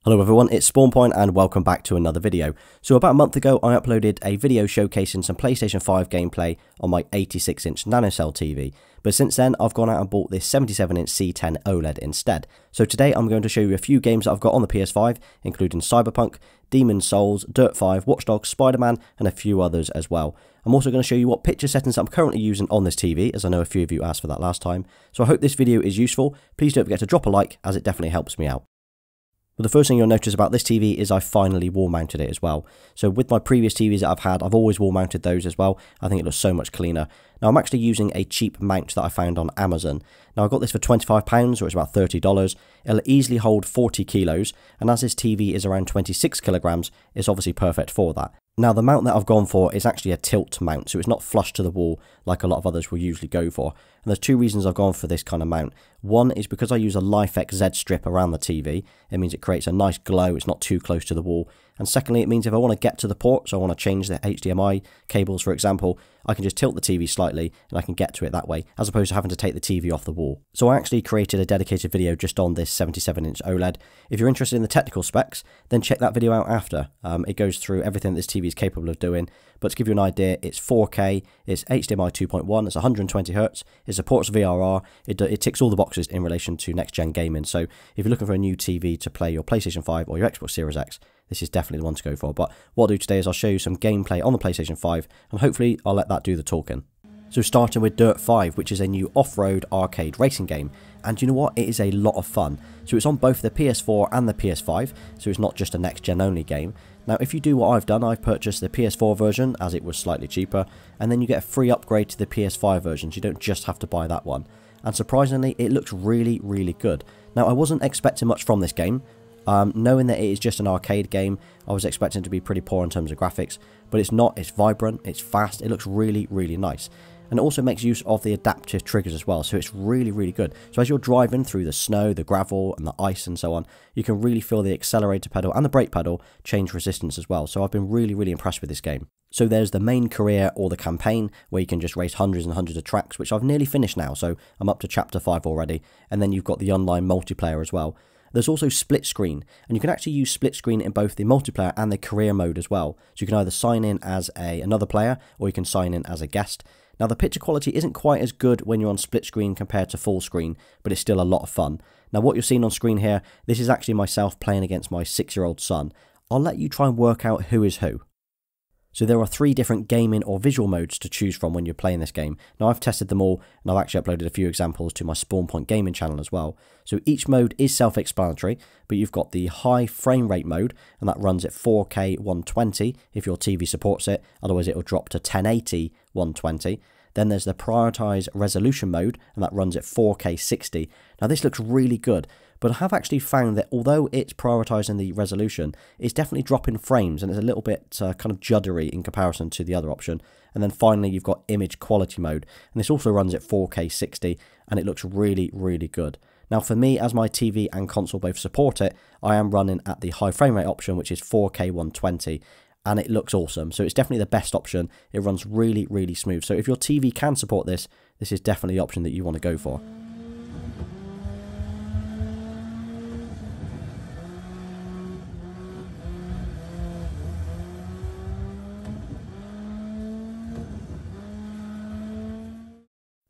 Hello everyone, it's SpawnPoiint and welcome back to another video. So about a month ago I uploaded a video showcasing some PlayStation 5 gameplay on my 86-inch nanocell TV, but since then I've gone out and bought this 77-inch C10 OLED instead. So today I'm going to show you a few games that I've got on the PS5, including Cyberpunk, Demon's Souls, Dirt 5, Watch Dogs, SpiderMan and a few others as well. I'm also going to show you what picture settings I'm currently using on this TV, as I know a few of you asked for that last time. So I hope this video is useful. Please don't forget to drop a like, as it definitely helps me out. But the first thing you'll notice about this TV is I finally wall mounted it as well. So with my previous TVs that I've had, I've always wall mounted those as well. I think it looks so much cleaner. Now I'm actually using a cheap mount that I found on Amazon. Now I got this for £25, or it's about $30. It'll easily hold 40 kilos, and as this TV is around 26 kilograms, it's obviously perfect for that. Now the mount that I've gone for is actually a tilt mount, so it's not flush to the wall like a lot of others will usually go for. And there's two reasons I've gone for this kind of mount. One is because I use a LifeX Z strip around the TV. It means it creates a nice glow, it's not too close to the wall. And secondly, it means if I want to get to the port, so I want to change the HDMI cables for example, I can just tilt the TV slightly and I can get to it that way, as opposed to having to take the TV off the wall. So I actually created a dedicated video just on this 77-inch OLED. If you're interested in the technical specs, then check that video out after. It goes through everything this TV is capable of doing. But to give you an idea, it's 4K, it's HDMI 2.1, it's 120Hz, it supports VRR, it ticks all the boxes in relation to next-gen gaming. So if you're looking for a new TV to play your PlayStation 5 or your Xbox Series X, this is definitely the one to go for. But what I'll do today is I'll show you some gameplay on the PlayStation 5, and hopefully I'll let that do the talking. So starting with Dirt 5, which is a new off-road arcade racing game, and you know what, it is a lot of fun. So it's on both the PS4 and the PS5, so it's not just a next-gen only game. Now if you do what I've done, I've purchased the PS4 version as it was slightly cheaper, and then you get a free upgrade to the PS5 version, so you don't just have to buy that one. And surprisingly, it looks really, really good. Now I wasn't expecting much from this game. Knowing that it is just an arcade game, I was expecting it to be pretty poor in terms of graphics, but it's not. It's vibrant, it's fast, it looks really, really nice. And it also makes use of the adaptive triggers as well, so it's really, really good. So as you're driving through the snow, the gravel and the ice and so on, you can really feel the accelerator pedal and the brake pedal change resistance as well. So I've been really, really impressed with this game. So there's the main career or the campaign, where you can just race hundreds and hundreds of tracks, which I've nearly finished now, so I'm up to chapter 5 already. And then you've got the online multiplayer as well. There's also split screen, and you can actually use split screen in both the multiplayer and the career mode as well. So you can either sign in as another player, or you can sign in as a guest. Now the picture quality isn't quite as good when you're on split screen compared to full screen, but it's still a lot of fun. Now what you're seeing on screen here, this is actually myself playing against my 6-year-old son. I'll let you try and work out who is who. So there are 3 different gaming or visual modes to choose from when you're playing this game. Now I've tested them all, and I've actually uploaded a few examples to my SpawnPoiint gaming channel as well. So each mode is self-explanatory, but you've got the high frame rate mode, and that runs at 4K 120 if your TV supports it, otherwise it will drop to 1080 120. Then there's the prioritize resolution mode, and that runs at 4K 60. Now this looks really good, but I have actually found that although it's prioritizing the resolution, it's definitely dropping frames, and it's a little bit kind of juddery in comparison to the other option. And then finally you've got image quality mode, and this also runs at 4K 60, and it looks really, really good. Now for me, as my TV and console both support it, I am running at the high frame rate option, which is 4K 120. And it looks awesome, so it's definitely the best option. It runs really, really smooth. So if your TV can support this, this is definitely the option that you want to go for.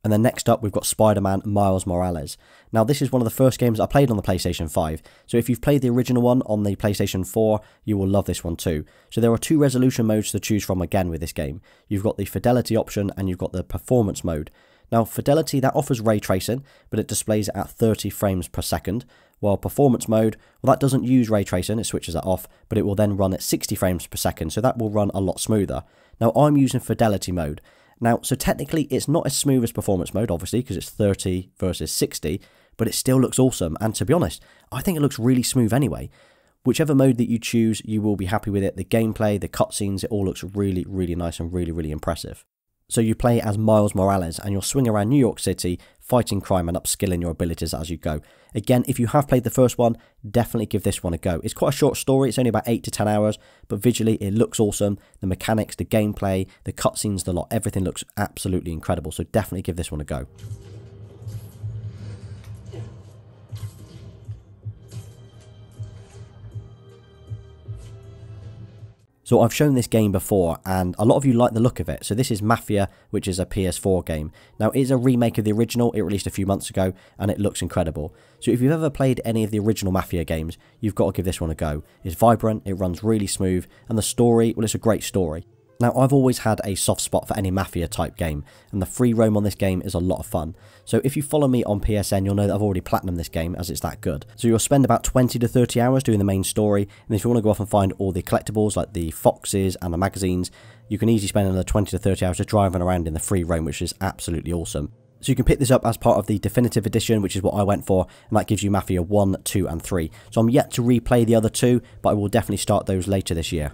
And then next up, we've got Spider-Man Miles Morales. Now, this is one of the first games I played on the PlayStation 5. So if you've played the original one on the PlayStation 4, you will love this one too. So there are 2 resolution modes to choose from again with this game. You've got the fidelity option and you've got the performance mode. Now, fidelity, that offers ray tracing, but it displays it at 30 frames per second. While performance mode, well, that doesn't use ray tracing, it switches that off, but it will then run at 60 frames per second, so that will run a lot smoother. Now, I'm using fidelity mode. Now, so technically it's not as smooth as performance mode, obviously, because it's 30 versus 60, but it still looks awesome. And to be honest, I think it looks really smooth anyway. Whichever mode that you choose, you will be happy with it. The gameplay, the cutscenes, it all looks really, really nice and really, really impressive. So you play as Miles Morales, and you'll swing around New York City, fighting crime and upskilling your abilities as you go. Again, if you have played the first one, definitely give this one a go. It's quite a short story, it's only about 8 to 10 hours, but visually it looks awesome. The mechanics, the gameplay, the cutscenes, the lot, everything looks absolutely incredible, so definitely give this one a go. So I've shown this game before and a lot of you like the look of it. So this is Mafia, which is a PS4 game. Now it is a remake of the original, it released a few months ago and it looks incredible. So if you've ever played any of the original Mafia games, you've got to give this one a go. It's vibrant, it runs really smooth, and the story, well, it's a great story. Now, I've always had a soft spot for any Mafia type game, and the free roam on this game is a lot of fun. So if you follow me on PSN, you'll know that I've already platinumed this game, as it's that good. So you'll spend about 20 to 30 hours doing the main story, and if you want to go off and find all the collectibles, like the foxes and the magazines, you can easily spend another 20 to 30 hours just driving around in the free roam, which is absolutely awesome. So you can pick this up as part of the definitive edition, which is what I went for, and that gives you Mafia 1, 2 and 3. So I'm yet to replay the other two, but I will definitely start those later this year.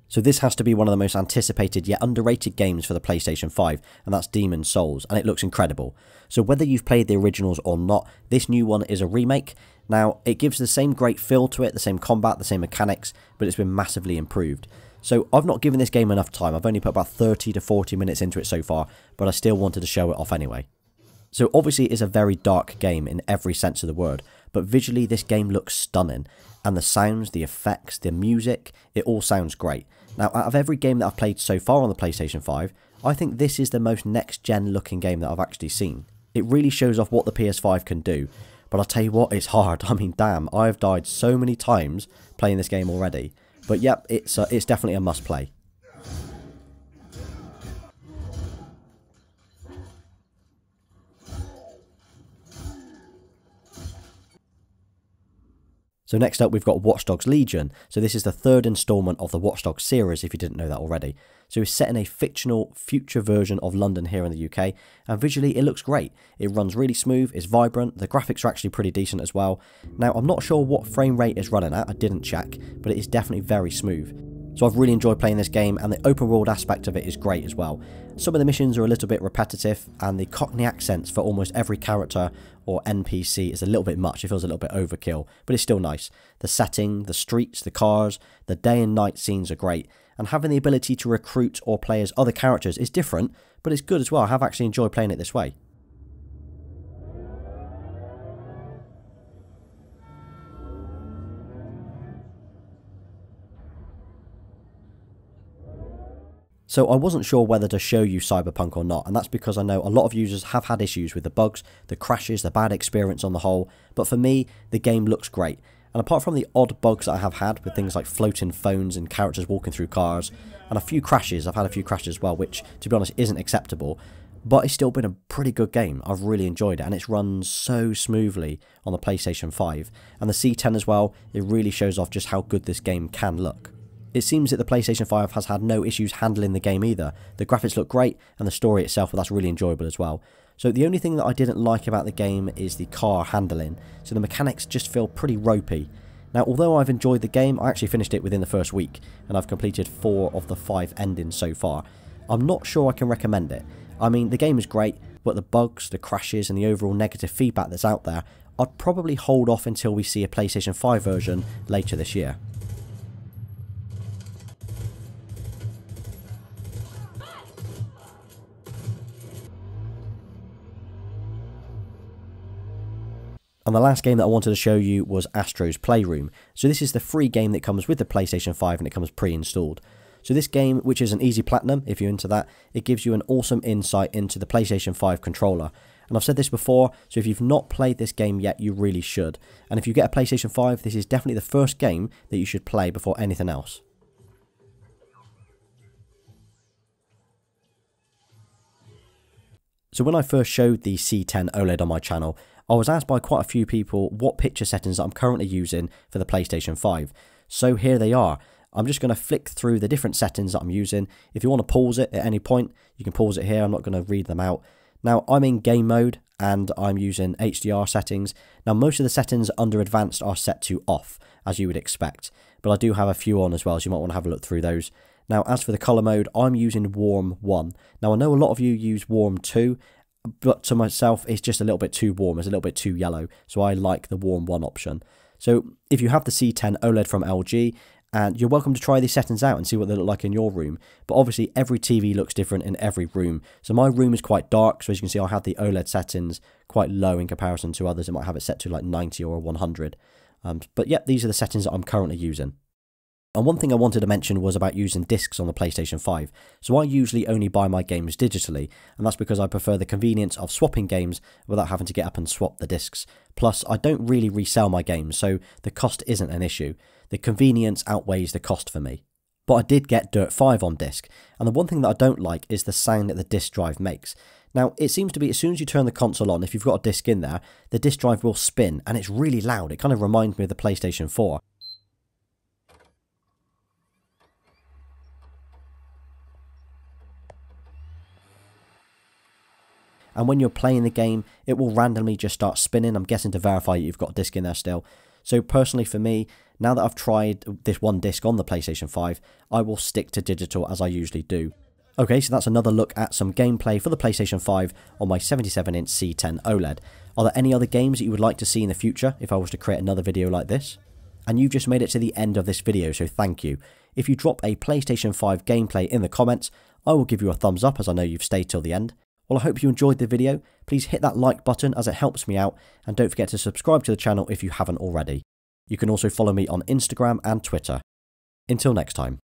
So this has to be one of the most anticipated yet underrated games for the PlayStation 5, and that's Demon's Souls, and it looks incredible. So whether you've played the originals or not, this new one is a remake. Now, it gives the same great feel to it, the same combat, the same mechanics, but it's been massively improved. So I've not given this game enough time, I've only put about 30 to 40 minutes into it so far, but I still wanted to show it off anyway. So obviously it is a very dark game in every sense of the word, but visually this game looks stunning, and the sounds, the effects, the music, it all sounds great. Now, out of every game that I've played so far on the PlayStation 5, I think this is the most next-gen looking game that I've actually seen. It really shows off what the PS5 can do, but I'll tell you what, it's hard. I mean, damn, I've died so many times playing this game already. But yep, it's definitely a must-play. So next up we've got Watch Dogs Legion. So this is the third installment of the Watch Dogs series, if you didn't know that already. So it's set in a fictional future version of London here in the UK, and visually it looks great. It runs really smooth, it's vibrant, the graphics are actually pretty decent as well. Now I'm not sure what frame rate it's running at, I didn't check, but it is definitely very smooth. So I've really enjoyed playing this game, and the open world aspect of it is great as well. Some of the missions are a little bit repetitive, and the Cockney accents for almost every character or NPC is a little bit much. It feels a little bit overkill, but it's still nice. The setting, the streets, the cars, the day and night scenes are great, and having the ability to recruit or play as other characters is different, but it's good as well. I have actually enjoyed playing it this way. So I wasn't sure whether to show you Cyberpunk or not, and that's because I know a lot of users have had issues with the bugs, the crashes, the bad experience on the whole, but for me, the game looks great. And apart from the odd bugs that I have had with things like floating phones and characters walking through cars, and a few crashes, I've had a few crashes as well, which, to be honest, isn't acceptable, but it's still been a pretty good game. I've really enjoyed it, and it's run so smoothly on the PlayStation 5. And the C10 as well, it really shows off just how good this game can look. It seems that the PlayStation 5 has had no issues handling the game either. The graphics look great, and the story itself, well, that's really enjoyable as well. So the only thing that I didn't like about the game is the car handling. So the mechanics just feel pretty ropey. Now, although I've enjoyed the game, I actually finished it within the first week, and I've completed 4 of the 5 endings so far. I'm not sure I can recommend it. I mean, the game is great, but the bugs, the crashes, and the overall negative feedback that's out there, I'd probably hold off until we see a PlayStation 5 version later this year. And the last game that I wanted to show you was Astro's Playroom. So this is the free game that comes with the PlayStation 5 and it comes pre-installed. So this game, which is an easy platinum, if you're into that, it gives you an awesome insight into the PlayStation 5 controller. And I've said this before, so if you've not played this game yet, you really should. And if you get a PlayStation 5, this is definitely the first game that you should play before anything else. So when I first showed the C10 OLED on my channel, I was asked by quite a few people what picture settings I'm currently using for the PlayStation 5. So here they are. I'm just going to flick through the different settings that I'm using. If you want to pause it at any point, you can pause it here. I'm not going to read them out. Now, I'm in game mode and I'm using HDR settings. Now, most of the settings under advanced are set to off, as you would expect. But I do have a few on as well, so you might want to have a look through those. Now, as for the colour mode, I'm using Warm 1. Now, I know a lot of you use Warm 2, but to myself, it's just a little bit too warm. It's a little bit too yellow, so I like the Warm 1 option. So if you have the C10 OLED from LG And you're welcome to try these settings out and see what they look like in your room. But obviously every TV looks different in every room. So my room is quite dark, so as you can see I have the OLED settings quite low in comparison to others. It might have it set to like 90 or 100. But yeah, these are the settings that I'm currently using. And one thing I wanted to mention was about using discs on the PlayStation 5. So I usually only buy my games digitally, and that's because I prefer the convenience of swapping games without having to get up and swap the discs. Plus, I don't really resell my games, so the cost isn't an issue. The convenience outweighs the cost for me. But I did get Dirt 5 on disc, and the one thing that I don't like is the sound that the disc drive makes. Now, it seems to be as soon as you turn the console on, if you've got a disc in there, the disc drive will spin, and it's really loud. It kind of reminds me of the PlayStation 4. And when you're playing the game, it will randomly just start spinning. I'm guessing to verify you've got a disc in there still. So personally for me, now that I've tried this one disc on the PlayStation 5, I will stick to digital as I usually do. Okay, so that's another look at some gameplay for the PlayStation 5 on my 77-inch C10 OLED. Are there any other games that you would like to see in the future if I was to create another video like this? And you've just made it to the end of this video, so thank you. If you drop a PlayStation 5 gameplay in the comments, I will give you a thumbs up as I know you've stayed till the end. Well, I hope you enjoyed the video. Please hit that like button as it helps me out, and don't forget to subscribe to the channel if you haven't already. You can also follow me on Instagram and Twitter. Until next time.